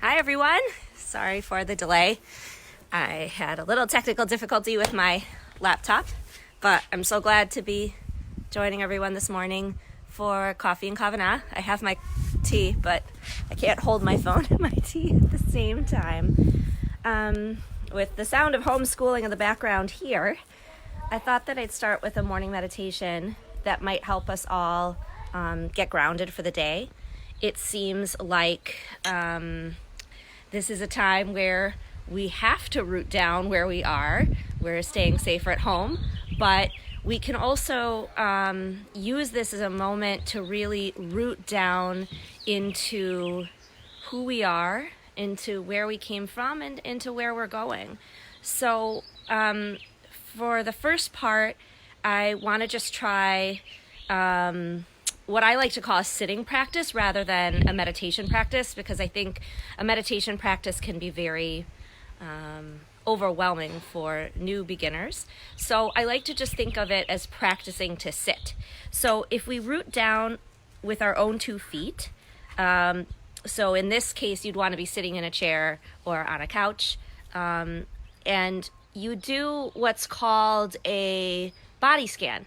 Hi everyone, sorry for the delay. I had a little technical difficulty with my laptop, but I'm so glad to be joining everyone this morning for coffee and Kavanah. I have my tea, but I can't hold my phone and my tea at the same time. With the sound of homeschooling in the background here, I thought that I'd start with a morning meditation that might help us all get grounded for the day. It seems like this is a time where we have to root down where we are. We're staying safer at home, but we can also use this as a moment to really root down into who we are, into where we came from, and into where we're going. So for the first part, I want to just try what I like to call a sitting practice rather than a meditation practice, because I think a meditation practice can be very overwhelming for new beginners. So I like to just think of it as practicing to sit. So if we root down with our own 2 feet, so in this case, you'd want to be sitting in a chair or on a couch, and you do what's called a body scan.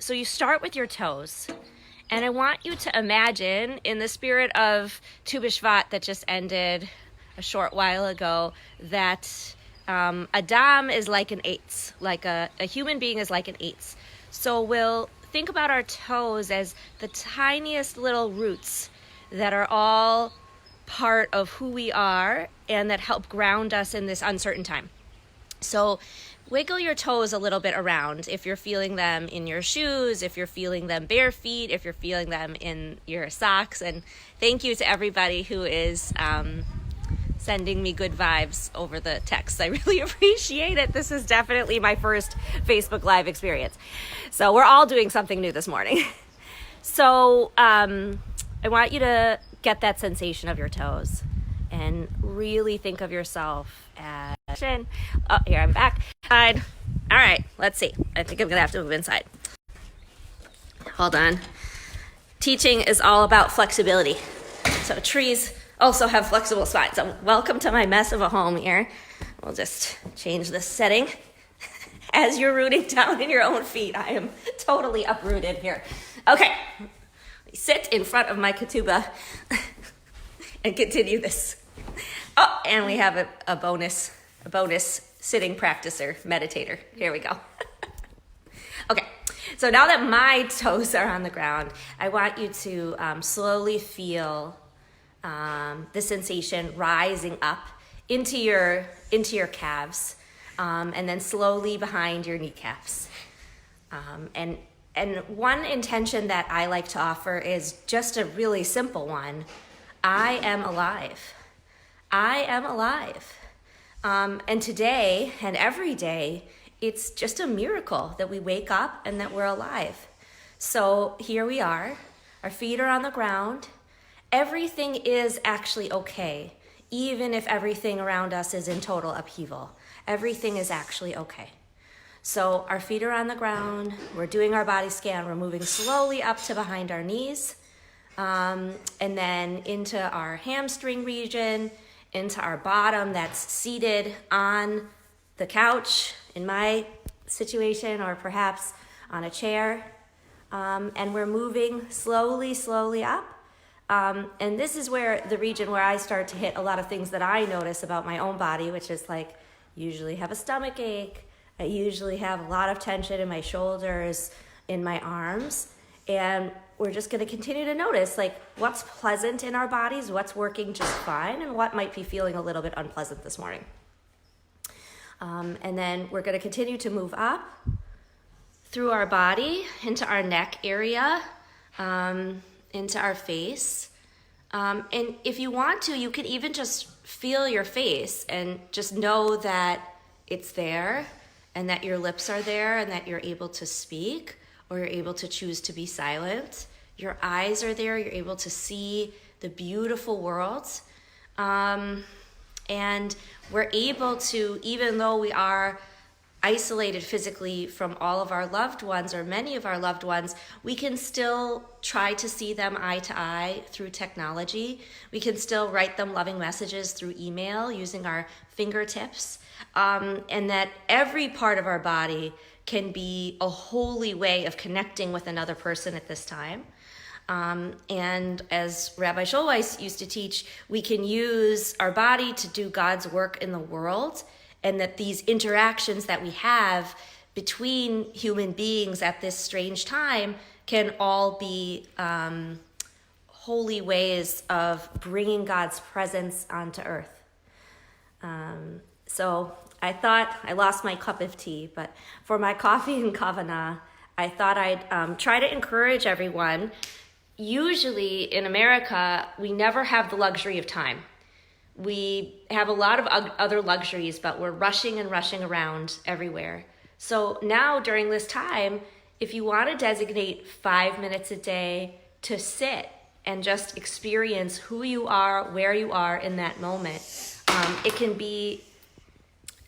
So you start with your toes, and I want you to imagine, in the spirit of Tu B'Shvat that just ended a short while ago, that Adam is like an eitz, like a human being is like an eitz. So we'll think about our toes as the tiniest little roots that are all part of who we are and that help ground us in this uncertain time. So wiggle your toes a little bit around if you're feeling them in your shoes, if you're feeling them bare feet, if you're feeling them in your socks. And thank you to everybody who is sending me good vibes over the text. I really appreciate it. This is definitely my first Facebook Live experience. So we're all doing something new this morning. So I want you to get that sensation of your toes and really think of yourself as... Oh, here, I'm back. All right, let's see. I think I'm going to have to move inside. Hold on. Teaching is all about flexibility. So trees also have flexible spines. So welcome to my mess of a home here. We'll just change this setting. As you're rooting down in your own feet, I am totally uprooted here. Okay, sit in front of my ketubah and continue this. Oh, and we have a bonus sitting practicer, meditator. Here we go. Okay, so now that my toes are on the ground, I want you to slowly feel the sensation rising up into your calves, and then slowly behind your kneecaps. And one intention that I like to offer is just a really simple one. I am alive. I am alive. And today and every day, it's just a miracle that we wake up and that we're alive. So here we are. Our feet are on the ground. Everything is actually okay, even if everything around us is in total upheaval. Everything is actually okay. So our feet are on the ground. We're doing our body scan. We're moving slowly up to behind our knees, and then into our hamstring region, into our bottom that's seated on the couch, in my situation, or perhaps on a chair. And we're moving slowly up. And this is where the region where I start to hit a lot of things that I notice about my own body, which is like, usually have a stomach ache. I usually have a lot of tension in my shoulders, in my arms. And we're just going to continue to notice like what's pleasant in our bodies, what's working just fine, and what might be feeling a little bit unpleasant this morning. And then we're going to continue to move up through our body, into our neck area, into our face. And if you want to, you could even just feel your face and just know that it's there and that your lips are there and that you're able to speak, or you're able to choose to be silent. Your eyes are there. You're able to see the beautiful world. And we're able to, even though we are isolated physically from all of our loved ones or many of our loved ones, we can still try to see them eye to eye through technology. We can still write them loving messages through email using our fingertips, and that every part of our body can be a holy way of connecting with another person at this time. And as Rabbi Schuldenfrei used to teach, we can use our body to do God's work in the world, and that these interactions that we have between human beings at this strange time can all be holy ways of bringing God's presence onto earth. So I thought, I lost my cup of tea, but for my coffee and Kavanah, I thought I'd try to encourage everyone. Usually in America, we never have the luxury of time. We have a lot of other luxuries, but we're rushing and rushing around everywhere. So now during this time, if you want to designate 5 minutes a day to sit and just experience who you are, where you are in that moment, it can be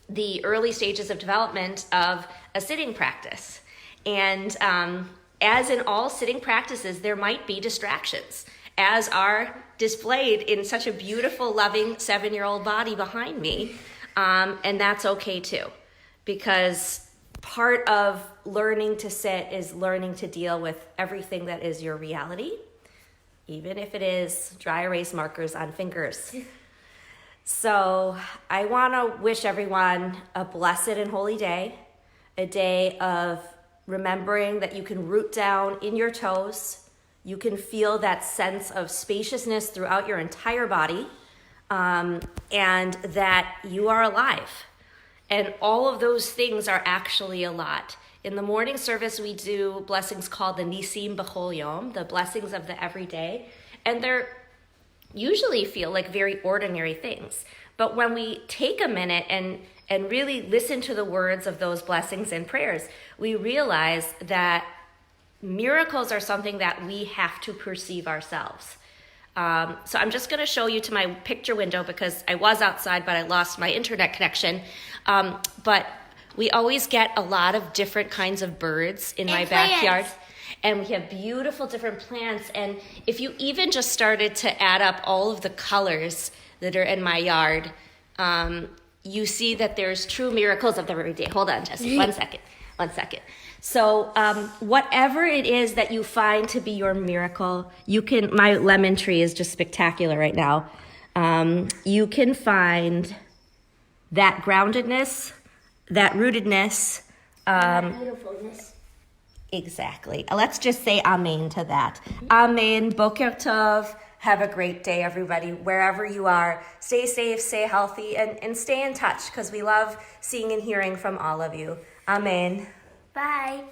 the early stages of development of a sitting practice. And as in all sitting practices, there might be distractions, as are displayed in such a beautiful, loving 7-year-old body behind me. And that's okay too, because part of learning to sit is learning to deal with everything that is your reality, even if it is dry erase markers on fingers. So I want to wish everyone a blessed and holy day, a day of remembering that you can root down in your toes. You can feel that sense of spaciousness throughout your entire body, and that you are alive. And all of those things are actually a lot. In the morning service, we do blessings called the Nisim B'chol Yom, the blessings of the everyday. And they're usually feel like very ordinary things. But when we take a minute and really listen to the words of those blessings and prayers, we realize that miracles are something that we have to perceive ourselves. So I'm just going to show you to my picture window because I was outside, but I lost my internet connection. But we always get a lot of different kinds of birds in my backyard. And we have beautiful different plants. And if you even just started to add up all of the colors that are in my yard, you see that there's true miracles of the every day. Hold on, Jesse, 1 second. So whatever it is that you find to be your miracle, you can, my lemon tree is just spectacular right now. You can find that groundedness, that rootedness. That beautifulness. Exactly. Let's just say amen to that. Amen. Boker tov. Have a great day, everybody, wherever you are. Stay safe, stay healthy, and stay in touch because we love seeing and hearing from all of you. Amen. Bye.